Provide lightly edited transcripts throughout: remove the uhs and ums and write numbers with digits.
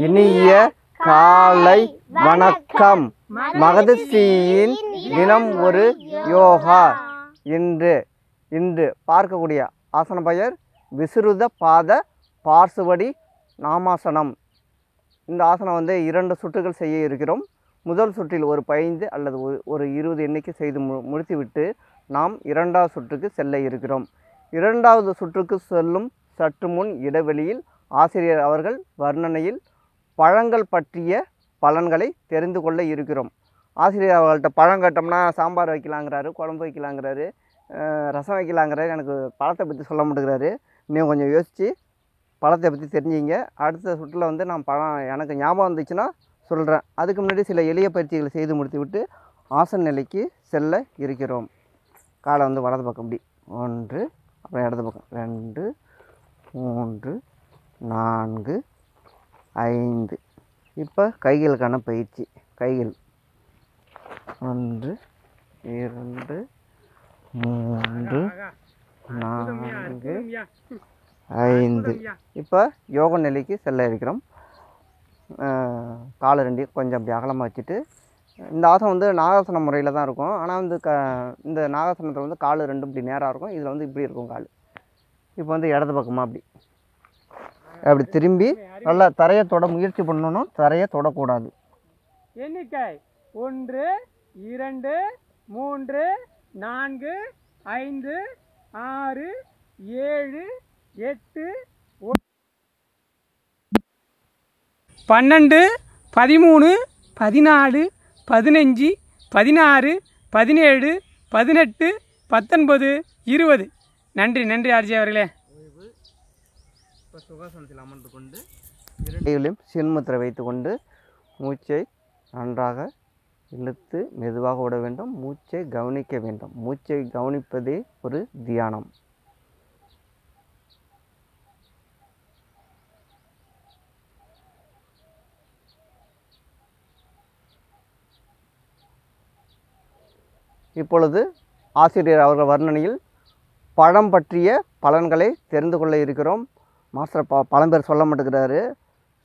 இனிய காலை வணக்கம். மகதஸ்ரீயின் தினம் ஒரு யோகா. இன்று பார்க்கக்கூடிய ஆசன பெயர் விசுருத பாத பார்சுவடி நாமாசனம். இந்த ஆசனம் 2 சுற்றுகள் செய்ய இருக்கிறோம். முதல் சுற்றில் ஒரு 15 அல்லது ஒரு 20 எண்ணிக்கை செய்து முடித்துவிட்டு நாம் 2வது சுற்றுக்கு செல்ல இருக்கிறோம். 2வது சுற்றுக்கு செல்லும் சற்று முன் இடைவெளியில் ஆசிரியர் அவர்கள் வர்ணனையில் பழங்கள் பற்றிய பலன்களை தெரிந்து கொள்ள இருக்கிறோம். ஆசிரியர் அவர்கள்ட்ட பழம் கேட்டோம்னா சாம்பார் வைக்கலாங்கிறாரு, குழம்பு வைக்கலாங்கிறாரு, ரசம் வைக்கலாங்கிறாரு. எனக்கு பழத்தை பற்றி சொல்ல மாட்டேங்கிறாரு. இன்னும் கொஞ்சம் யோசித்து பழத்தை பற்றி தெரிஞ்சிங்க. அடுத்த சுற்றில் நான் பழம் எனக்கு ஞாபகம் வந்துச்சுன்னா சொல்கிறேன். அதுக்கு முன்னாடி சில எளிய பயிற்சிகளை செய்து முடித்து விட்டு ஆசன நிலைக்கு செல்ல இருக்கிறோம். காலை வலது பக்கம் இப்படி 1, அப்புறம் இடது பக்கம் 2, 3, 4, 5. இப்போ கைகளுக்கான பயிற்சி. கைகள் 1, 2, 3, 4, 5. இப்போ யோக நிலைக்கு செல்ல இருக்கிறோம். காலை 2 கொஞ்சம் அப்படி அகலமாக வச்சுட்டு இந்த ஆசனம் நாகாசன முறையில் தான் இருக்கும். ஆனால் இந்த நாகாசனத்தில் கால் 2 இப்படி நேராக இருக்கும். இதில் இப்படி இருக்கும் கால். இப்போ இடது பக்கமாக அப்படி திரும்பி நல்லா தரையை தொட முயற்சி பண்ணணும். தரையை தொடக்கூடாது. எண்ணிக்கை 1, 2, 3, 4, 5, 6, 7, 8, 12, 13, 14, 15, 16, 17, 18, 19, 20. நன்றி ஆர்ஜி அவர்களே. இப்போ சுகாசனத்தில் அமர்ந்து கொண்டு 2 கைகளையும் சின்முத்திரை வைத்து கொண்டு மூச்சை நன்றாக இழுத்து மெதுவாக விட வேண்டும். மூச்சை கவனிக்க வேண்டும். மூச்சை கவனிப்பதே ஒரு தியானம். இப்பொழுது ஆசிரியர் அவர்கள் வர்ணனையில் பழம் பற்றிய பலன்களை தெரிந்து கொள்ள இருக்கிறோம். மாஸ்டர் பழம் பேர் சொல்ல மாட்டேங்கிறாரு.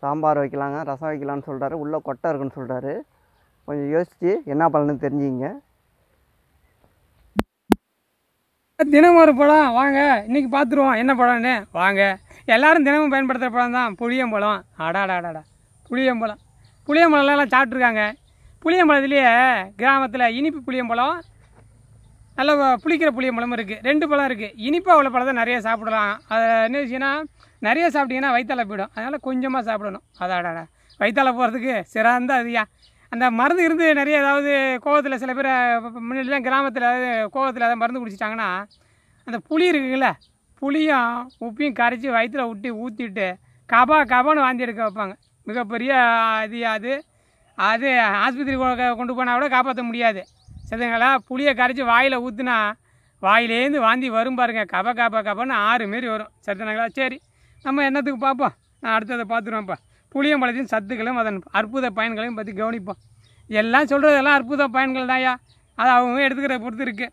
சாம்பார் வைக்கலாங்க, ரசம் வைக்கலான்னு சொல்கிறாரு, உள்ளே கொட்டை இருக்குன்னு சொல்கிறாரு. கொஞ்சம் யோசித்து என்ன பலன்னு தெரிஞ்சுங்க. தினமும் ஒரு பழம் வாங்க, இன்றைக்கி பார்த்துருவோம் என்ன பழம்னு. வாங்க, எல்லோரும் தினமும் பயன்படுத்துகிற பழம் தான் புளியம்பழம். அடாடாடாடா, புளியம்பழம்லாம் சாப்பிட்ருக்காங்க. புளியம்பழத்துலேயே கிராமத்தில் இனிப்பு புளியம்பழம், நல்லா புளிக்கிற புளியம்பழமும் இருக்குது. 2 பழம் இருக்குது. இனிப்பாக உள்ள பழத்தை நிறைய சாப்பிடலாம். அதை என்ன விஷயம்னா, நிறைய சாப்பிட்டீங்கன்னா வயிற்றால போயிடும். அதனால் கொஞ்சமாக சாப்பிடணும். அதாடா, வயிற்றால போகிறதுக்கு சிறந்த அதிகம். அந்த மருந்து இருந்து நிறைய ஏதாவது கோவத்தில் சில பேர் முன்னாடிலாம் கிராமத்தில் கோவத்தில் அதை மருந்து குடிச்சிட்டாங்கன்னா அந்த புளி இருக்குங்கள, புளியும் உப்பையும் கரைச்சி வயிற்றில் ஊற்றிட்டு கபான்னு வாந்தி எடுக்க வைப்பாங்க. மிகப்பெரிய அது ஆஸ்பத்திரி கொண்டு போனால் கூட காப்பாற்ற முடியாது. சரிங்களா? புளியை கரைச்சி வாயில் ஊற்றுனா வாயிலேருந்து வாந்தி வரும் பாருங்க. கபான்னு 6 மாரி வரும். சரிதானுங்களா? சரி, நம்ம என்னத்துக்கு பார்ப்போம். நான் அடுத்ததை பார்த்துருவேன்ப்பா. புளியம்பழத்தின் சத்துக்களும் அதன் அற்புத பயன்களையும் பற்றி கவனிப்போம். எல்லாம் சொல்கிறதெல்லாம் அற்புத பயன்கள் தான்யா. அது அவங்க எடுத்துக்கிற பொறுத்து இருக்குது.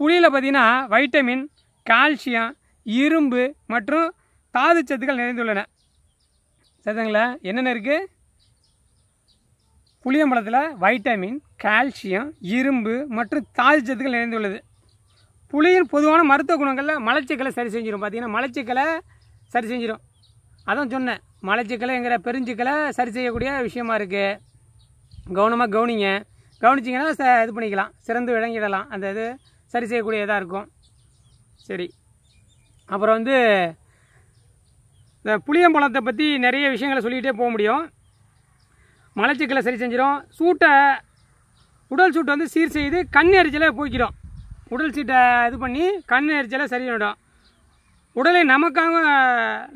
புளியில் பார்த்திங்கன்னா வைட்டமின், கால்சியம், இரும்பு மற்றும் தாது சத்துக்கள் நிறைந்துள்ளன. சரிதாங்களா? என்னென்ன இருக்குது? புளியம்பழத்தில் வைட்டமின், கால்சியம், இரும்பு மற்றும் தாது சத்துக்கள் நிறைந்துள்ளது. புளியின் பொதுவான மருத்துவ குணங்களில் மலச்சிக்கலை சரி செஞ்சிடும். பார்த்திங்கன்னா மலச்சிக்கலை சரி செஞ்சிடும். அதான் சொன்னேன், மலச்சிக்கலைங்கிற பெருஞ்சிக்கலை சரி செய்யக்கூடிய விஷயமா இருக்குது. கவனமாக கவனிச்சிங்கன்னா இது பண்ணிக்கலாம், சிறந்து விளங்கிடலாம். அந்த இது சரி செய்யக்கூடிய இதாக இருக்கும். சரி, அப்புறம் இந்த புளியம்பழத்தை பற்றி நிறைய விஷயங்களை சொல்லிக்கிட்டே போக முடியும். மலச்சிக்கலை சரி செஞ்சிடும். உடல் சூட்டை சீர் செய்து கண் எரிச்சலை போக்கிடும். உடல் சீட்டை இது பண்ணி கண் எரிச்சலை சரி பண்ணிடும். உடலை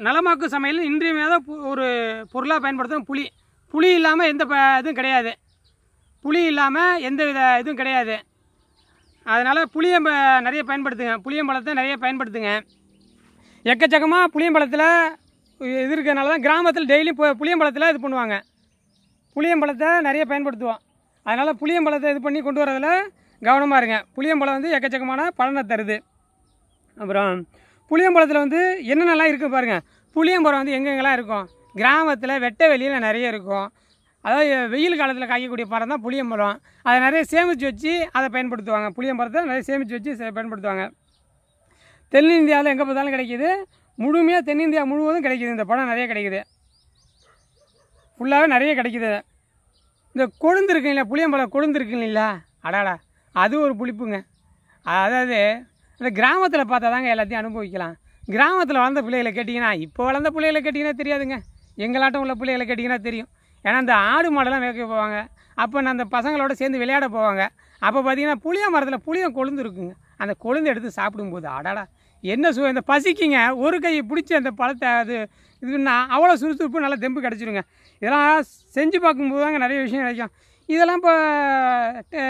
நலமாக்கும் சமையல் இன்றியமையாத ஒரு பொருளாக பயன்படுத்தும் புளி இல்லாமல் எந்த இதுவும் கிடையாது. புளி இல்லாமல் எந்த வித இதுவும் கிடையாது. அதனால் நிறைய பயன்படுத்துங்க. புளியம்பழத்தை நிறைய பயன்படுத்துங்க. எக்கச்சக்கமாக புளியம்பழத்தில் இது இருக்கிறதுனால தான் கிராமத்தில் டெய்லி புளியம்பழத்தில் இது பண்ணுவாங்க. புளியம்பழத்தை நிறைய பயன்படுத்துவோம். அதனால் புளியம்பழத்தை இது பண்ணி கொண்டு வரதில் கவனமாக இருங்க. புளியம்பழம் எக்கச்சக்கமான பலனை தருது. அப்புறம் புளியம்பழத்தில் வந்து என்னென்னலாம் இருக்குது பாருங்கள். புளியம்பழம் வந்து எங்கெங்கெல்லாம் இருக்கும், கிராமத்தில் வெட்ட வெளியில் நிறைய இருக்கும். அதாவது வெயில் காலத்தில் காய்க்கக்கூடிய மரம் தான் புளியம்பழம். அதை நிறைய சேமித்து வச்சு அதை பயன்படுத்துவாங்க. புளியம்பழத்தை நிறைய சேமித்து வச்சு பயன்படுத்துவாங்க. தென்னிந்தியாவில் எங்கே பார்த்தாலும் கிடைக்கிது. முழுமையாக தென்னிந்தியா முழுவதும் கிடைக்கிது. இந்த பழம் நிறைய கிடைக்கிது, ஃபுல்லாகவே நிறைய கிடைக்கிது. இந்த கொழுந்து இருக்குங்களா, புளியம்பழம் கொழுந்து இருக்குங்களா, அடாடா அது ஒரு புளிப்புங்க. அதாவது இந்த கிராமத்தில் பார்த்தா தாங்க எல்லாத்தையும் அனுபவிக்கலாம். கிராமத்தில் வளர்ந்த பிள்ளைகளை கேட்டிங்கன்னா, இப்போ வளர்ந்த பிள்ளைகளை கேட்டிங்கன்னா தெரியாதுங்க. எங்களாட்டம் உள்ள பிள்ளைகளை கேட்டிங்கன்னா தெரியும். ஏன்னா இந்த ஆடு மாடெல்லாம் மேய்க்க போவாங்க. அப்போ நான் அந்த பசங்களோட சேர்ந்து விளையாட போவாங்க. அப்போ பார்த்தீங்கன்னா புளிய மரத்தில் புளியம் கொழுந்து இருக்குங்க. அந்த கொழுந்து எடுத்து சாப்பிடும்போது அடாடா என்ன இந்த பசிக்குங்க. ஒரு கை பிடிச்சி அந்த பழத்தை அது இதுன்னா அவ்வளோ சுறுசுறுப்பு நல்லா தெம்பு கிடச்சிருங்க. இதெல்லாம் செஞ்சு பார்க்கும்போது தாங்க நிறைய விஷயம் கிடைக்கும். இதெல்லாம் இப்போ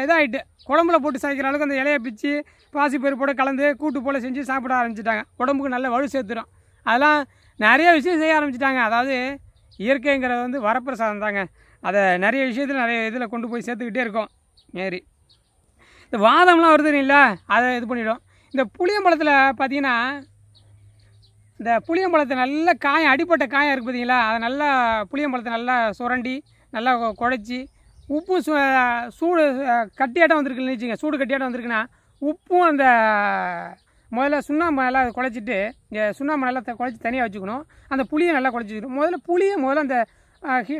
இதாகிட்டு குழம்புல போட்டு சாய்க்கிற அளவுக்கு அந்த இலையை பிச்சு பாசி பருப்போடு கலந்து கூட்டு போல் செஞ்சு சாப்பிட ஆரம்பிச்சிட்டாங்க. உடம்புக்கு நல்ல வலு சேர்த்துடும். அதெல்லாம் நிறைய விஷயம் செய்ய ஆரம்பிச்சிட்டாங்க. அதாவது இயற்கைங்கிறது வந்து வரப்பிரசாதம் தாங்க. அதை நிறைய விஷயத்தில் நிறைய இதில் கொண்டு போய் சேர்த்துக்கிட்டே இருக்கோம். மாரி இந்த வாதம்லாம் வருது இல்லை, அதை இது பண்ணிவிடும். இந்த புளியம்பழத்தில் பார்த்தீங்கன்னா, இந்த புளியம்பழத்தை நல்ல காயம் அடிப்பட்ட காயம் இருக்குது பார்த்தீங்களா, அதை நல்லா புளியம்பழத்தை நல்லா சுரண்டி நல்லா குழச்சி உப்பு சூடு கட்டியாட்டம் வந்துருக்குன்னு வச்சுங்க. சூடு கட்டியாட்டம் வந்துருக்குன்னா உப்பும் அந்த முதல்ல சுண்ணாம்பு நல்லா குழச்சிட்டு சுண்ணாம்பு நல்லா குழச்சி தனியாக வச்சுக்கணும். அந்த புளியை நல்லா குழச்சி வச்சுக்கணும். முதல்ல அந்த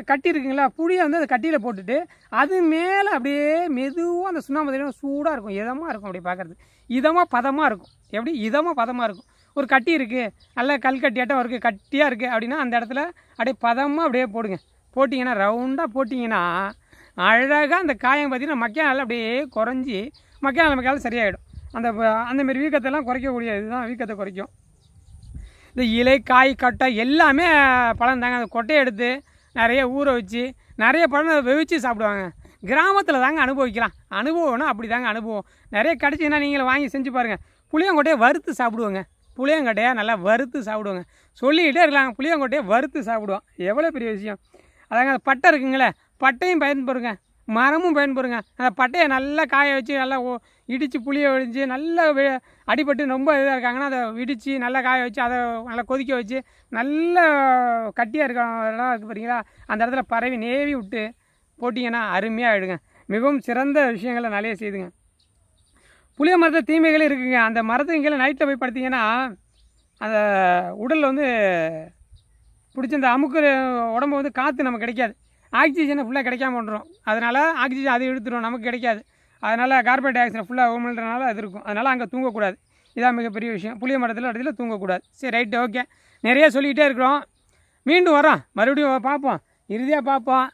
கட்டி இருக்குங்களா, புளியை வந்து அந்த கட்டியில் போட்டுட்டு அது மேலே அப்படியே மெதுவாக அந்த சுண்ணாம்பு தண்ணி சூடாக இருக்கும், இதமாக இருக்கும். அப்படி பார்க்குறது இதமாக பதமாக இருக்கும். எப்படி இதமாக பதமாக இருக்கும். ஒரு கட்டி இருக்குது, நல்லா கல் கட்டியாட்டம் இருக்குது, கட்டியாக இருக்குது அப்படின்னா அந்த இடத்துல அப்படியே பதமாக அப்படியே போடுங்க. போட்டிங்கன்னா ரவுண்டாக போட்டிங்கன்னா அழகாக அந்த காயம் பார்த்திங்கன்னா மக்கியானால் அப்படியே குறைஞ்சி மக்கியானால் சரியாயிடும். அந்தமாரி வீக்கத்தெல்லாம் குறைக்கக்கூடிய இதுதான் வீக்கத்தை குறைக்கும். இந்த இலை காய் கட்டை எல்லாமே பழம் தாங்க. அந்த கொட்டையை எடுத்து நிறைய ஊற வச்சு நிறைய பழம் வெவிச்சு சாப்பிடுவாங்க. கிராமத்தில் தாங்க அனுபவிக்கலாம். அனுபவம்னா அப்படி தாங்க அனுபவம். நிறைய கிடச்சிங்கன்னா நீங்களும் வாங்கி செஞ்சு பாருங்கள். புளியங்கொட்டையை வறுத்து சாப்பிடுவோங்க. புளியங்கொட்டையை நல்லா வறுத்து சாப்பிடுவோங்க. சொல்லிக்கிட்டே இருக்கலாங்க, புளியங்கொட்டையை வறுத்து சாப்பிடுவோம். எவ்வளோ பெரிய விஷயம். அதாங்க அந்த பட்டை இருக்குங்களே, பட்டையும் பயன்படுங்க, மரமும் பயன்படுங்க. அந்த பட்டையை நல்லா காய வச்சு நல்லா இடித்து புளியை ஒழிஞ்சு நல்லா அடிபட்டு ரொம்ப இதாக இருக்காங்கன்னா அதை இடித்து நல்லா காய வச்சு அதை நல்லா கொதிக்க வச்சு நல்ல கட்டியாக இருக்கலாம் இருக்குது பார்த்தீங்களா, அந்த இடத்துல பரவி நேவி விட்டு போட்டிங்கன்னா அருமையாக ஆகிடுங்க. மிகவும் சிறந்த விஷயங்களை நிறைய செய்துங்க. புளிய மரத்தை தீமைகளே இருக்குங்க. அந்த மரத்துக்கு கீழே நைட்டில் போய் படுத்திங்கன்னா அந்த உடலில் வந்து பிடிச்ச அந்த அமுக்கு உடம்பு வந்து காற்று நமக்கு கிடைக்காது. ஆக்சிஜனை ஃபுல்லாக கிடைக்காம பண்ணுறோம். அதனால் ஆக்சிஜன் அது இழுத்துடும், நமக்கு கிடைக்காது. அதனால் கார்பன் டை ஆக்சைடு ஃபுல்லாக உமிழ்றதுனால அது இருக்கும். அதனால் அங்கே தூங்கக்கூடாது. இதான் மிகப்பெரிய விஷயம். புளிய மரத்தில் இடத்துல தூங்கக்கூடாது. சரி, ரைட்டு, ஓகே. நிறைய சொல்லிக்கிட்டே இருக்கிறோம். மீண்டும் வரோம், மறுபடியும் பார்ப்போம், இறுதியாக பார்ப்போம்.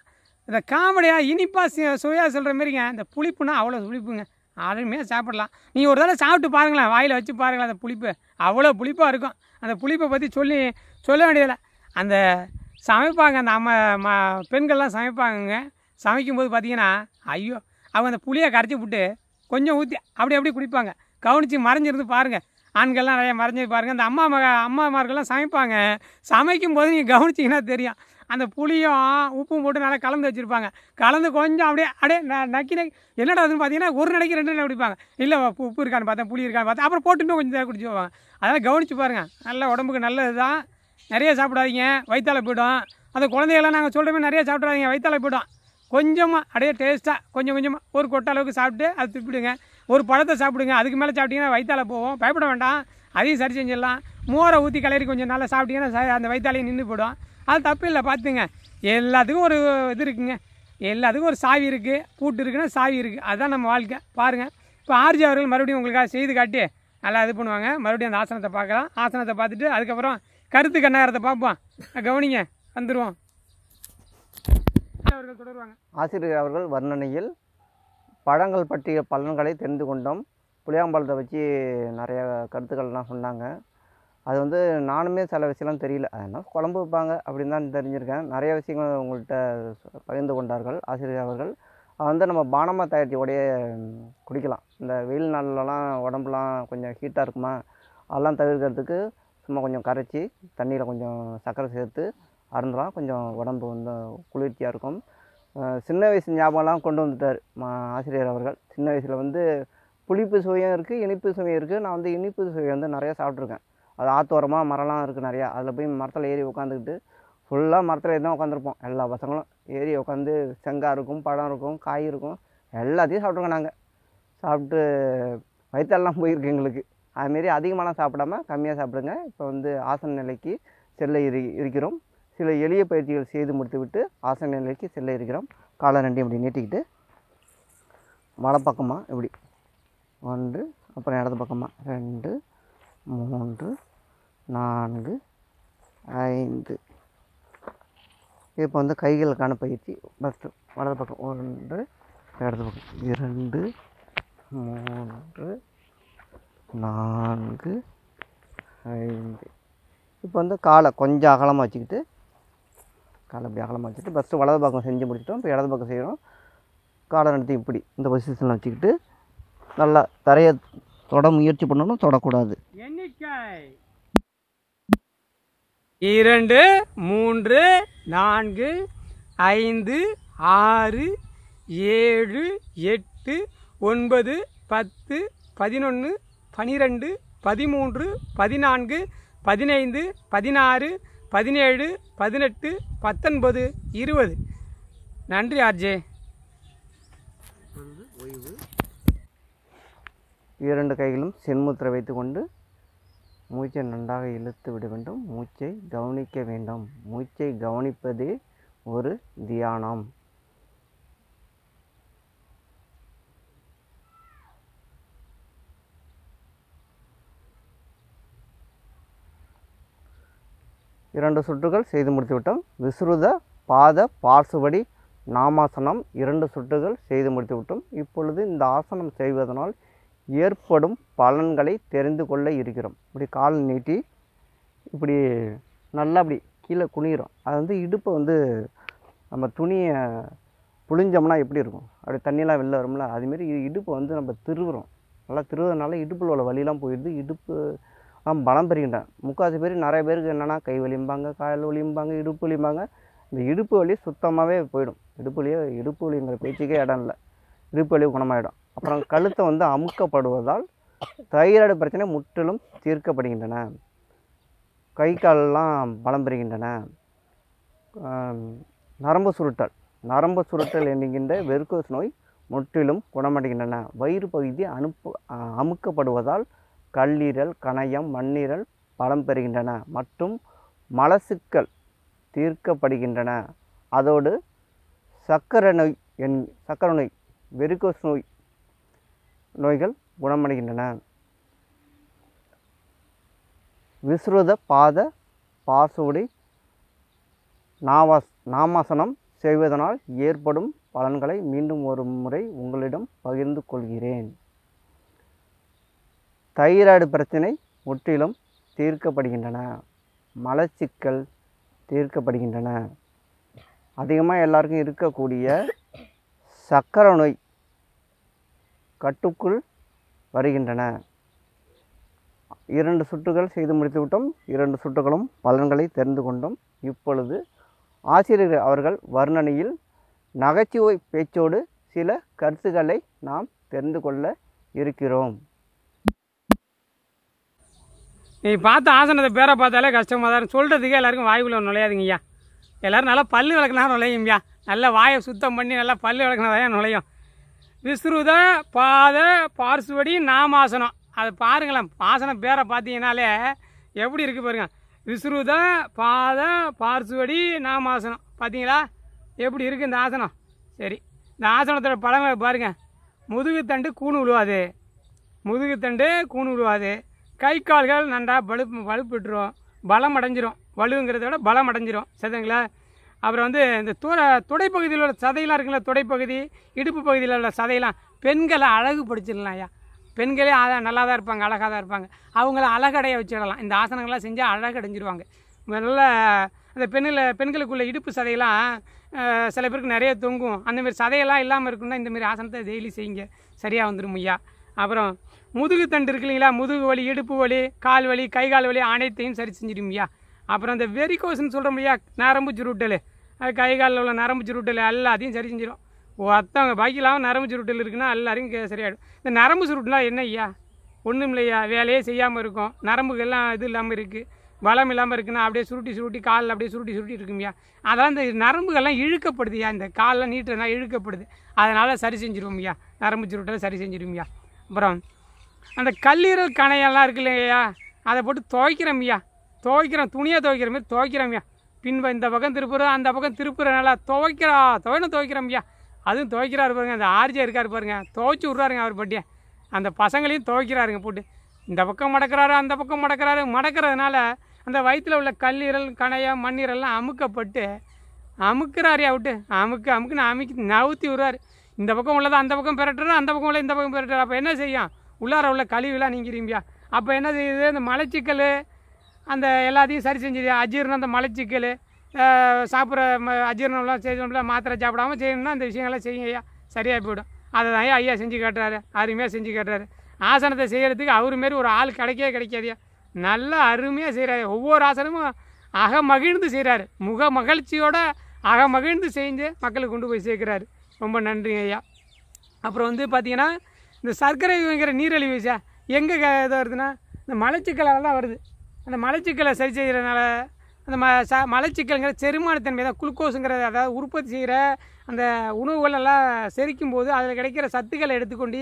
இந்த காமெடியாக இனிப்பாக சுவையாக சொல்கிற மாதிரிங்க. இந்த புளிப்புனா அவ்வளோ புளிப்புங்க. அருமையாக சாப்பிடலாம். நீங்கள் ஒரு தடவை சாப்பிட்டு பாருங்களேன், வாயில் வச்சு பாருங்களேன். அந்த புளிப்பு அவ்வளோ புளிப்பாக இருக்கும். அந்த புளிப்பை பற்றி சொல்ல வேண்டியதில்லை. அந்த சமைப்பாங்க, அந்த பெண்கள்லாம் சமைப்பாங்கங்க. சமைக்கும்போது பார்த்தீங்கன்னா ஐயோ, அவங்க அந்த புளியை கரைச்சி விட்டு கொஞ்சம் ஊற்றி அப்படி குடிப்பாங்க. கவனித்து மறைஞ்சிருந்து பாருங்கள். ஆண்கள்லாம் நிறைய மறைஞ்சி பாருங்கள். அந்த அம்மாமார்கள்லாம் சமைப்பாங்க. சமைக்கும்போது நீங்கள் கவனிச்சிங்கன்னா தெரியும். அந்த புளியும் உப்பும் போட்டு நல்லா கலந்து வச்சுருப்பாங்க. கலந்து கொஞ்சம் அப்படியே நக்கி என்னடா அதுன்னு பார்த்தீங்கன்னா ஒரு நடைக்கு 2 நடை குடிப்பாங்க. இல்லை உப்பு இருக்கான்னு பார்த்தேன், புளி இருக்கான்னு பார்த்தேன், அப்புறம் போட்டு இன்னும் கொஞ்சம் நேரம் குடிச்சு போவாங்க. அதெல்லாம் கவனித்து பாருங்கள். நல்ல உடம்புக்கு நல்லது தான். நிறைய சாப்பிடாதீங்க, வயிற்றால போய்டும். அந்த குழந்தைகள்லாம் நாங்கள் சொல்கிறோமே நிறைய சாப்பிடாதீங்க, வயிற்றால போய்டும். கொஞ்சமாக அப்படியே டேஸ்ட்டாக கொஞ்சமாக ஒரு கொட்டை அளவுக்கு சாப்பிட்டு அதை துப்பிடுங்க. ஒரு பழத்தை சாப்பிடுங்க. அதுக்கு மேலே சாப்பிட்டிங்கன்னா வயிற்றால போவோம். பயப்பட வேண்டாம், அதையும் சரி செஞ்சிடலாம். மோரை ஊற்றி கிளறி கொஞ்சம் நல்லா சாப்பிட்டிங்கன்னா அந்த வயிற்றாலையும் நின்று போய்டும். அது தப்பு இல்லை. பார்த்துங்க, எல்லாத்துக்கும் ஒரு இது இருக்குங்க. எல்லாத்துக்கும் ஒரு சாவி இருக்குது. பூட்டு இருக்குன்னா சாவி இருக்குது. அதுதான் நம்ம வாழ்க்கை. பாருங்கள், இப்போ ஆர்ஜி அவர்கள் மறுபடியும் உங்களுக்காக செய்து காட்டி நல்லா இது பண்ணுவாங்க. மறுபடியும் அந்த ஆசனத்தை பார்க்கலாம். ஆசனத்தை பார்த்துட்டு அதுக்கப்புறம் கருத்து கண்ணாரத்தை பார்ப்போம். கவனிங்க, வந்துடுவோம். அவர்கள் தொடருவாங்க. ஆசிரியர் அவர்கள் வர்ணனையில் பழங்கள் பற்றிய பலன்களை தெரிந்து கொண்டோம். புளியாம்பழத்தை வச்சு நிறைய கருத்துக்கள்லாம் சொன்னாங்க. அது வந்து நானுமே சில விஷயம்லாம் தெரியல, அதனால் குழம்பு வைப்பாங்க அப்படின்னு தான் தெரிஞ்சிருக்கேன். நிறைய விஷயங்கள் உங்கள்கிட்ட பகிர்ந்து கொண்டார்கள் ஆசிரியர் அவர்கள். வந்து நம்ம பானமாக தயாரித்து உடைய குடிக்கலாம். இந்த வெயில் நாள்லலாம் உடம்புலாம் கொஞ்சம் ஹீட்டாக இருக்குமா, அதெல்லாம் தவிர்க்கிறதுக்கு சும்மா கொஞ்சம் கரைச்சி தண்ணியில் கொஞ்சம் சர்க்கரை சேர்த்து அருந்தலாம். கொஞ்சம் உடம்பு வந்து குளிர்ச்சியாக இருக்கும். சின்ன வயசு ஞாபகம்லாம் கொண்டு வந்துட்டார் ஆசிரியர் அவர்கள். சின்ன வயசில் வந்து புளிப்பு சுவையும் இருக்குது, இனிப்பு சுவையும் இருக்குது. நான் வந்து இனிப்பு சுவை வந்து நிறையா சாப்பிட்ருக்கேன். அது ஆத்தோரமாக மரம்லாம் இருக்குது நிறையா. அதில் போய் மரத்தில் ஏறி உட்காந்துக்கிட்டு ஃபுல்லாக மரத்தில் ஏறி தான் உட்காந்துருப்போம். எல்லா பசங்களும் ஏறி உட்காந்து செங்காய் இருக்கும், பழம் இருக்கும், காய் இருக்கும், எல்லாத்தையும் சாப்பிட்ருக்கோம் நாங்கள். சாப்பிட்டு வயிற்றெல்லாம் போயிருக்கு எங்களுக்கு. அதுமாரி அதிகமாகலாம் சாப்பிடாம கம்மியாக சாப்பிடுங்க. இப்போ வந்து ஆசன நிலைக்கு செல்ல இருக்கிறோம். சில எளிய பயிற்சிகள் செய்து முடித்து விட்டு ஆசன நிலைக்கு செல்ல இருக்கிறோம். காலை ரெண்டையும் இப்படி நீட்டிக்கிட்டு வலப்பக்கமாக இப்படி 1, அப்புறம் இடது பக்கமாக 2, 3, 4, 5. இப்போ வந்து கைகளுக்கான பயிற்சி. ஃபஸ்ட்டு வலது பக்கம் 1, இடது பக்கம் 2, 3, 4, 5. இப்போ வந்து காலை கொஞ்சம் அகலமாக வச்சுக்கிட்டு, காலை இப்படி அகலமாக வச்சுட்டு ஃபஸ்ட்டு வலது பக்கம் செஞ்சு முடிச்சிட்டோம். இப்போ இடது பக்கம் செய்கிறோம். காலை ரெண்டுத்தையும் இப்படி இந்த பொசிஷனில் வச்சுக்கிட்டு நல்லா தரையை தொட முயற்சி பண்ணணும், தொடக்கூடாது. எண்ணிக்கை 2, 3, 4, 5, 6, 7, 8, 9, 10, 11, 12, 13, 14, 15, 16, 17, 18, 19, 20. நன்றி ஆர்ஜே. ஓய்வு. 2 கைகளும் சென்முத்திரை வைத்துக்கொண்டு மூச்சை நன்றாக இழுத்து விட வேண்டும். மூச்சை கவனிக்க வேண்டும். மூச்சை கவனிப்பதே ஒரு தியானம். இரண்டு சுற்றுகள் செய்து முடித்து விட்டோம். விஸ்ருத பாத பார்சுவடி நாமாசனம் 2 சுற்றுகள் செய்து முடித்து விட்டோம். இப்பொழுது இந்த ஆசனம் செய்வதனால் ஏற்படும் பலன்களை தெரிந்து கொள்ள இருக்கிறோம். இப்படி கால் நீட்டி இப்படி நல்லா அப்படி கீழே குனிகிறோம். அது வந்து இடுப்பை வந்து நம்ம துணியை புழிஞ்சோம்னா எப்படி இருக்கும், அப்படி தண்ணியெலாம் வெளில வரும்ல, அதுமாரி இடுப்பை வந்து நம்ம திருவுறோம். நல்லா திருவுறதுனால இடுப்பில் உள்ள வலியெலாம் போயிடுது. இடுப்பு பலம் பெறுகின்றன. முக்கால்வாசி பேர் நிறைய பேருக்கு என்னென்னா கை வலிம்பாங்க, கால் வலிம்பாங்க, இடுப்பு வலிம்பாங்க. இந்த இடுப்பு வலி சுத்தமாகவே போயிடும். இடுப்பு வலிங்கிற பேச்சுக்கே இடம் இல்லை. இடுப்பு வலி குணமாயிடும். அப்புறம் கழுத்தை வந்து அமுக்கப்படுவதால் தைராய்டு பிரச்சனை முற்றிலும் தீர்க்கப்படுகின்றன. கை காலெல்லாம் பலம் பெறுகின்றன. நரம்பு சுருட்டல் என்கின்ற வெர்கோஸ் நோய் முற்றிலும் குணமடைகின்றன. வயிறு பகுதி அமுக்கப்படுவதால் கல்லீரல், கணையம், மண்ணீரல் பலம் பெறுகின்றன மற்றும் மலச்சிக்கல் தீர்க்கப்படுகின்றன. அதோடு சர்க்கரை நோய் வெரிகோஸ் நோய்கள் குணமடைகின்றன. விஸ்ருத பாத பார்சுவடி நாமாசனம் செய்வதனால் ஏற்படும் பலன்களை மீண்டும் ஒரு முறை உங்களிடம் பகிர்ந்து கொள்கிறேன். தைராய்டு பிரச்சனை முற்றிலும் தீர்க்கப்படுகின்றன. மலச்சிக்கல் தீர்க்கப்படுகின்றன. அதிகமாக எல்லாருக்கும் இருக்கக்கூடிய சர்க்கரை நோய் கட்டுக்குள் வருகின்றன. 2 சுற்றுகள் செய்து முடித்து விட்டோம். 2 சுற்றுகளும் பலன்களை தெரிந்து கொண்டோம். இப்பொழுது ஆசிரியர் அவர்கள் வர்ணனையில் நகைச்சுவை பேச்சோடு சில கருத்துக்களை நாம் தெரிந்து கொள்ள இருக்கிறோம். நீ பார்த்த ஆசனத்தை பேரை பார்த்தாலே கஷ்டமாக தான் சொல்கிறதுக்கே எல்லாருக்கும் வாய்க்குள்ள நுழையாதுங்கய்யா. எல்லோரும் நல்லா பல்லு விளக்குனா நுழையும்யா. நல்லா வாயை சுத்தம் பண்ணி நல்லா பல்லு விளக்குனதான் நுழையும். விஸ்ருத பாத பார்சுவடி நாமாசனம், அது பாருங்களேன். ஆசனம் பேரை பார்த்தீங்கன்னாலே எப்படி இருக்குது பாருங்க. விஸ்ருத பாத பார்சுவடி நாமாசனம் பார்த்தீங்களா எப்படி இருக்குது இந்த ஆசனம். சரி, இந்த ஆசனத்தோட பழங்களை பாருங்கள். முதுகுத்தண்டு கூணு விழுவாது. கை கால்கள் நன்றாக வலுப்பெற்றுரும், பலம் அடைஞ்சிரும். வலுங்கிறத விட பலம் அடைஞ்சிரும். சரிங்களா? அப்புறம் வந்து இந்த துடைப்பகுதியில் உள்ள சதையெல்லாம் இருக்குல்ல, துடைப்பகுதி இடுப்பு பகுதியில் உள்ள சதையெல்லாம் பெண்களை அழகு படுத்திடலாம் ஐயா. பெண்களே நல்லா தான் இருப்பாங்க, அழகாக தான் இருப்பாங்க. அவங்கள அழகடைய வச்சிடலாம். இந்த ஆசனங்கள்லாம் செஞ்சால் அழகடைஞ்சிருவாங்க. நல்ல அந்த பெண்களுக்குள்ள இடுப்பு சதையெல்லாம் சில பேருக்கு நிறைய தொங்கும். அந்தமாரி சதையெல்லாம் இல்லாமல் இருக்குன்னா இந்தமாரி ஆசனத்தை டெய்லி செய்யுங்க, சரியாக வந்துடும் ஐயா. அப்புறம் முதுகு தண்டு இருக்கு இல்லைங்களா, முதுகு வலி, இடுப்பு வலி, கால் வலி, கை கால் வலி அனைத்தையும் சரி செஞ்சிடும் ஐயா. அப்புறம் இந்த வெரிகோஸ்ன்னு சொல்கிறோம் ஐயா, நரம்பு சுருட்டல், கை காலில் உள்ள நரம்பு சுருட்டல் எல்லாத்தையும் சரி செஞ்சிடும். ஒருத்தவங்க பாக்கி இல்லாமல் நரம்பு சுருட்டல் இருக்குன்னா எல்லாரையும் சரியாயிடும். இந்த நரம்பு சுருட்டுனா என்ன ஐயா? ஒன்றும் இல்லையா, வேலையே செய்யாமல் இருக்கும், நரம்புகள்லாம் இது இல்லாமல் இருக்குது, பலம் இல்லாமல் இருக்குன்னா அப்படியே சுருட்டி காலில் அப்படியே சுருட்டி இருக்குங்கய்யா. அதெல்லாம் இந்த நரம்புகள்லாம் இழுக்கப்படுதுயா, இந்த காலெலாம் நீட்டுனா இழுக்கப்படுது. அதனால் சரி செஞ்சிருவோம்யா, நரம்பு சுருட்டலை சரி செஞ்சிருவோம்யா. அப்புறம் அந்த கல்லீரல் கணையெல்லாம் இருக்கு இல்லையா, அதை போட்டு துவைக்கிறோம்யா, துணியை துவைக்கிற மாதிரி துவைக்கிறோம்யா. இந்த பக்கம் திருப்புறோம், அந்த பக்கம் திருப்புறனால துவைக்கிறோம்யா. அதுவும் துவைக்கிறாரு பாருங்க, அந்த ஆர்ஜே இருக்கார் பாருங்க, துவைச்சி விட்றாருங்க அவர் பட்டியை. அந்த பசங்களையும் துவைக்கிறாருங்க போட்டு. இந்த பக்கம் மடக்கிறாரு, அந்த பக்கம் மடக்கிறதுனால அந்த வயிற்றில் உள்ள கல்லீரல் கணையம் மண்ணீரெல்லாம் அமுக்கப்பட்டு அமுக்கிறாரியா விட்டு அமுக்குன்னு நவுத்தி விடுறாரு. இந்த பக்கம் உள்ளதை அந்த பக்கம் பெரட்டுறாரு, அந்த பக்கம் உள்ள இந்த பக்கம் பெரட்டுறாரு. அப்போ என்ன செய்யும்? உள்ளார உள்ள கழிவுலாம் நீங்கிரும்பியா. அப்போ என்ன செய்யுது? இந்த மலச்சிக்கல் அந்த எல்லாத்தையும் சரி செஞ்சுது. அஜீரணம், அந்த மலச்சிக்கல், சாப்பிட்ற அஜீரணம்லாம் செய்யணும்ல, மாத்திரை சாப்பிடாமல் செய்யணும்னா இந்த விஷயங்கள்லாம் செய்யுங்கய்யா, சரியாக போய்டும். அதை தான் ஐயா செஞ்சு காட்டுறாரு, அருமையாக செஞ்சு காட்டுறாரு. ஆசனத்தை செய்கிறதுக்கு அவர் மாரி ஒரு ஆள் கிடைக்காதியா, நல்லா அருமையாக செய்கிறாரு. ஒவ்வொரு ஆசனமும் அகமகிழ்ந்து செய்கிறாரு, மகிழ்ச்சியோட அகமகிழ்ந்து செஞ்சு மக்களுக்கு கொண்டு போய் சேர்க்குறாரு. ரொம்ப நன்றிங்க ஐயா. அப்புறம் பார்த்திங்கன்னா இந்த சர்க்கரை வைக்கிற நீரிழிவு சார் எங்கே இதாக வருதுன்னா இந்த மலச்சிக்கலால் தான் வருது. அந்த மலச்சிக்கலை சரி செய்கிறதுனால அந்த மலச்சிக்கல்ங்கிற செரிமானத்தன்மை தான், குளுக்கோஸுங்கிறத அதாவது உற்பத்தி செய்கிற அந்த உணவுகளெல்லாம் செரிக்கும் போது அதில் கிடைக்கிற சத்துக்களை எடுத்துக்கொண்டு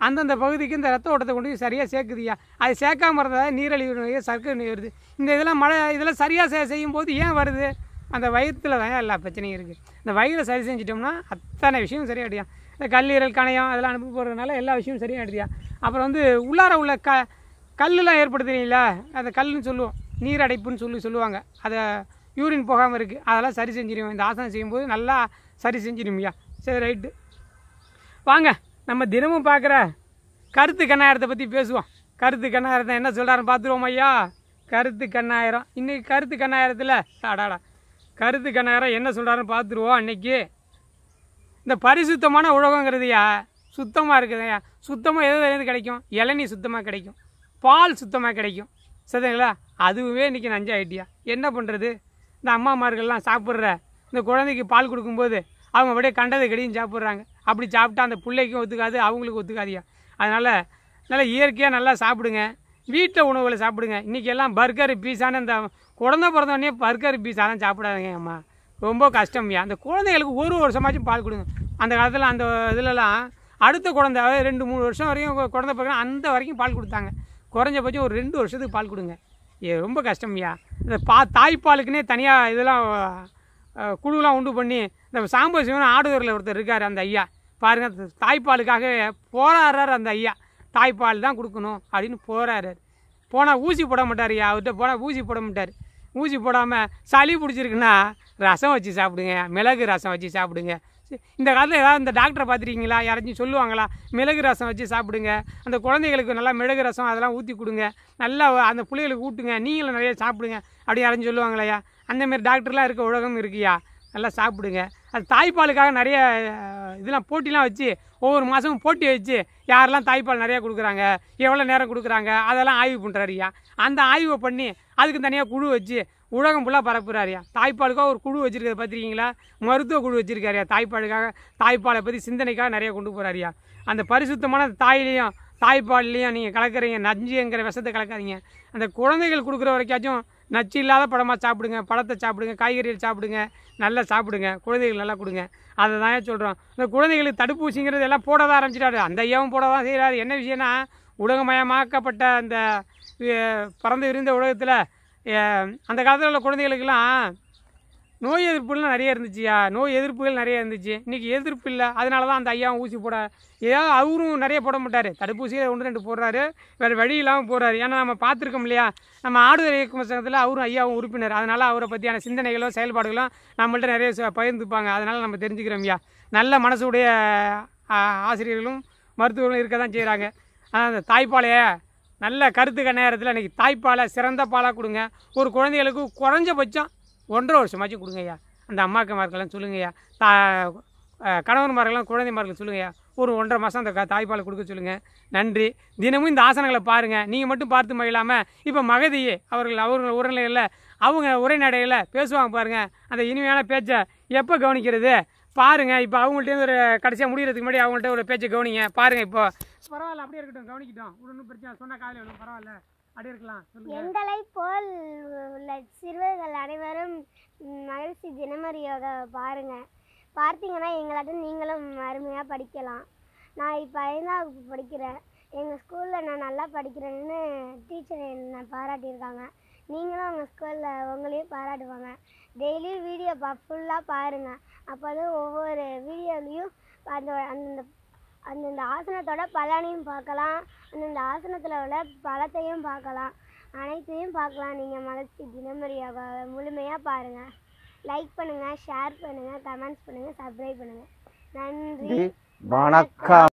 அந்தந்த பகுதிக்கு இந்த ரத்த ஓட்டத்தை கொண்டு சரியாக சேர்க்குதுயா. அது சேர்க்காம இருந்தால் நீரிழிவு நோய், சர்க்கரை நோய் வருது. இந்த இதெல்லாம் சரியாக செய்யும்போது ஏன் வருது? அந்த வயிற்றில் தான் எல்லா பிரச்சனையும் இருக்குது. இந்த வயிறை சரி செஞ்சிட்டோம்னா அத்தனை விஷயம் சரியாயிடுயா. இந்த கல்லீரல் கணையம் அதெல்லாம் அனுப்பி போகிறதுனால எல்லா விஷயமும் சரியாயிடுதியா. அப்புறம் உள்ளார உள்ள கல்லுலாம் ஏற்படுத்துறீங்களா, அந்த கல்லுன்னு சொல்லுவோம், நீரடைப்புன்னு சொல்லுவாங்க. அதை யூரின் போகாமல் இருக்குது, அதெல்லாம் சரி செஞ்சிடுவோம். இந்த ஆசனம் செய்யும்போது நல்லா சரி செஞ்சிடும்யா. சரி, ரைட்டு. வாங்க நம்ம தினமும் பார்க்குற கருத்து கண்ணாயிரத்தை பற்றி பேசுவோம். கருத்து கண்ணாயிரத்தை என்ன சொல்கிறாருன்னு பார்த்துருவோம் ஐயா. கருத்து கண்ணாயிரம் இன்றைக்கி கருத்து கண்ணாயிரத்தில் கருத்து கண்ணாயிரம் என்ன சொல்கிறாருன்னு பார்த்துருவோம். அன்றைக்கி இந்த பரிசுத்தமான உலகங்கிறதுயா சுத்தமாக இருக்குதுயா. சுத்தமாக எது கிடைக்கும்? இளநீ சுத்தமாக கிடைக்கும், பால் சுத்தமாக கிடைக்கும், சரிங்களா? அதுவே இன்றைக்கி நஞ்சாயிட்டியா. என்ன பண்ணுறது? இந்த அம்மாமார்கள்லாம் சாப்பிட்ற இந்த குழந்தைக்கு பால் கொடுக்கும்போது அவங்க அப்படியே கண்டதை கடியும் சாப்பிட்றாங்க. அப்படி சாப்பிட்டா அந்த பிள்ளைக்கும் ஒத்துக்காது, அவங்களுக்கு ஒத்துக்காதியா. அதனால் நல்லா இயற்கையாக நல்லா சாப்பிடுங்க, வீட்டில் உணவுகளை சாப்பிடுங்க. இன்றைக்கி எல்லாம் பர்கர் பீஸான இந்த குழந்தை பிறந்தோடனே பர்கர் பீஸாலாம் சாப்பிடாதீங்க அம்மா, ரொம்ப கஷ்டம்யா. அந்த குழந்தைகளுக்கு ஒரு வருஷமாச்சும் பால் கொடுங்க. அந்த காலத்தில் அந்த இதிலலாம் அடுத்த குழந்தை 2-3 வருஷம் வரைக்கும் குழந்தை பிறகு அந்த வரைக்கும் பால் கொடுத்தாங்க. குறைஞ்சபட்சம் ஒரு 2 வருஷத்துக்கு பால் கொடுங்க. ரொம்ப கஷ்டம்யா. இந்த தாய்ப்பாலுக்குன்னே தனியாக இதெல்லாம் குழுலாம் உண்டு பண்ணி இந்த சாம்பல் சிவன் ஆடுதூரில் ஒருத்தர் இருக்கார், அந்த ஐயா பாருங்கள், தாய்ப்பாலுக்காக போராடுறாரு. அந்த ஐயா தாய்ப்பால் தான் கொடுக்கணும் அப்படின்னு போராடுறாரு. போனால் ஊசி போட மாட்டார் ஐயா, அவர்கிட்ட போனால் ஊசி போட மாட்டார். ஊசி போடாமல் சளி பிடிச்சிருக்குன்னா ரசம் வச்சு சாப்பிடுங்க, மிளகு ரசம் வச்சு சாப்பிடுங்க. இந்த காலத்தில் ஏதாவது இந்த டாக்டரை பார்த்துருக்கீங்களா? யாராச்சும் சொல்லுவாங்களா மிளகு ரசம் வச்சு சாப்பிடுங்க, அந்த குழந்தைகளுக்கு நல்லா மிளகு ரசம் அதெல்லாம் ஊற்றி கொடுங்க, நல்லா அந்த பிள்ளைகளுக்கு ஊட்டுங்க, நீங்களும் நிறைய சாப்பிடுங்க அப்படி யாராச்சும் சொல்லுவாங்களையா? அந்தமாரி டாக்டர்லாம் இருக்க உலகம் இருக்குயா, நல்லா சாப்பிடுங்க. அது தாய்ப்பாலுக்காக நிறைய இதெல்லாம் போட்டிலாம் வச்சு ஒவ்வொரு மாதமும் போட்டி வச்சு யாரெல்லாம் தாய்ப்பால் நிறையா கொடுக்குறாங்க, எவ்வளோ நேரம் கொடுக்குறாங்க, அதெல்லாம் ஆய்வு பண்ணுறாருயா. அந்த ஆய்வை பண்ணி அதுக்கு தனியாக குழு வச்சு உலகம் ஃபுல்லாக பரப்புறாரியா. தாய்ப்பாலுக்காக ஒரு குழு வச்சுருக்கிறது பார்த்துருக்கீங்களா? மருத்துவ குழு வச்சுருக்காரியா. தாய்ப்பாலை பற்றி சிந்தனைக்காக நிறைய கொண்டு போகிறாரியா. அந்த பரிசுத்தமான தாய்ப்பால்லையும் நீங்கள் கலக்கிறீங்க, நஞ்சுங்கிற விஷத்தை கலக்காதீங்க. அந்த குழந்தைகள் கொடுக்குற வரைக்காச்சும் நச்சு இல்லாத பழமாக சாப்பிடுங்க, பழத்தை சாப்பிடுங்க, காய்கறிகள் சாப்பிடுங்க, நல்லா சாப்பிடுங்க, குழந்தைகள் நல்லா கொடுங்க. அதை தான் சொல்கிறோம். இந்த குழந்தைகளுக்கு தடுப்பூசிங்கிறது எல்லாம் போட தான் ஆரம்பிச்சிட்டாரு, அந்த ஐயாவும் போட தான் செய்கிறாரு. என்ன விஷயம்னா உலகமயமாக்கப்பட்ட அந்த பறந்து விரிந்த உலகத்தில் அந்த காலத்தில் உள்ள குழந்தைகளுக்கெல்லாம் நோய் எதிர்ப்புலாம் நிறைய இருந்துச்சுயா, நோய் எதிர்ப்புகள் நிறைய இருந்துச்சு. இன்றைக்கி எதிர்ப்பு இல்லை, அதனால தான் அந்த ஐயாவும் ஊசி போட ஏதாவது அவரும் நிறைய போட மாட்டார், தடுப்பூசியை 1-2 போடுறாரு, வேறு வழி இல்லாமல் போடுறாரு. ஏன்னா நம்ம பார்த்துருக்கோம் இல்லையா, நம்ம ஆடுதுறை இயக்கும சங்கத்தில் அவரும் ஐயாவும் உறுப்பினர், அதனால் அவரை பற்றியான சிந்தனைகளும் செயல்பாடுகளும் நம்மள்ட்ட நிறைய பகிர்ந்துப்பாங்க. அதனால் நம்ம தெரிஞ்சுக்கிறோம் ஐயா. நல்ல மனசுடைய ஆசிரியர்களும் மருத்துவர்களும் இருக்க தான் செய்கிறாங்க. அந்த தாய்ப்பாலையை நல்ல கருத்துக்க நேரத்தில் இன்றைக்கி தாய்ப்பாலை சிறந்த பாலாக கொடுங்க. ஒரு குழந்தைகளுக்கு குறைஞ்சபட்சம் 1.5 வருஷமாச்சும் கொடுங்க ஐயா. அந்த அம்மாக்கமார்கள்லாம் சொல்லுங்கய்யா, கணவன்மார்கள்லாம் குழந்தைமார்கள் சொல்லுங்கய்யா, ஒரு 1.5 மாதம் அந்த தாய்ப்பாலை கொடுக்க சொல்லுங்கள். நன்றி. தினமும் இந்த ஆசனங்களை பாருங்கள். நீங்கள் மட்டும் பார்த்து மகிழாமல் இப்போ மகதியே அவர்கள் உரைநிலையில் அவங்க உரைநடையில் பேசுவாங்க பாருங்கள், அந்த இனிமையான பேச்சை எப்போ கவனிக்கிறது? பாருங்கள். இப்போ அவங்கள்ட்ட ஒரு கடைசியாக முடிகிறதுக்கு முன்னாடி அவங்கள்ட்ட ஒரு பேச்சை கவனிங்க. பாருங்கள். இப்போ பரவாயில்ல, அப்படியே இருக்கட்டும், கவனிக்கிட்டோம். ஒன்றும் பிரச்சனை சொன்னால் காலையில் விடும், பரவாயில்ல, அப்படியே இருக்கலாம். எங்களை போல் உள்ள சிறுவர்கள் அனைவரும் மகிழ்ச்சி தினமரி யோகா பார்த்தீங்கன்னா எங்களாட்டும் நீங்களும் அருமையாக படிக்கலாம். நான் இப்போ 5ஆம் வகுப்பு படிக்கிறேன். எங்கள் ஸ்கூலில் நான் நல்லா படிக்கிறேன்னு டீச்சர் என்னை பாராட்டியிருக்காங்க. நீங்களும் உங்கள் ஸ்கூலில் உங்களையும் பாராட்டுவாங்க. டெய்லியும் வீடியோ ஃபுல்லாக பாருங்கள். அப்போ தான் ஒவ்வொரு வீடியோலையும் அந்தந்த ஆசனத்தோட பலனையும் பார்க்கலாம், அந்தந்த ஆசனத்தில் உள்ள பலத்தையும் பார்க்கலாம், அனைத்தையும் பார்க்கலாம். நீங்கள் மகிழ்ச்சி தினமரி யோகாவை முழுமையாக பாருங்கள். லைக் பண்ணுங்கள், ஷேர் பண்ணுங்கள், கமெண்ட்ஸ் பண்ணுங்கள், சப்ஸ்கிரைப் பண்ணுங்கள். நன்றி, வணக்கம்.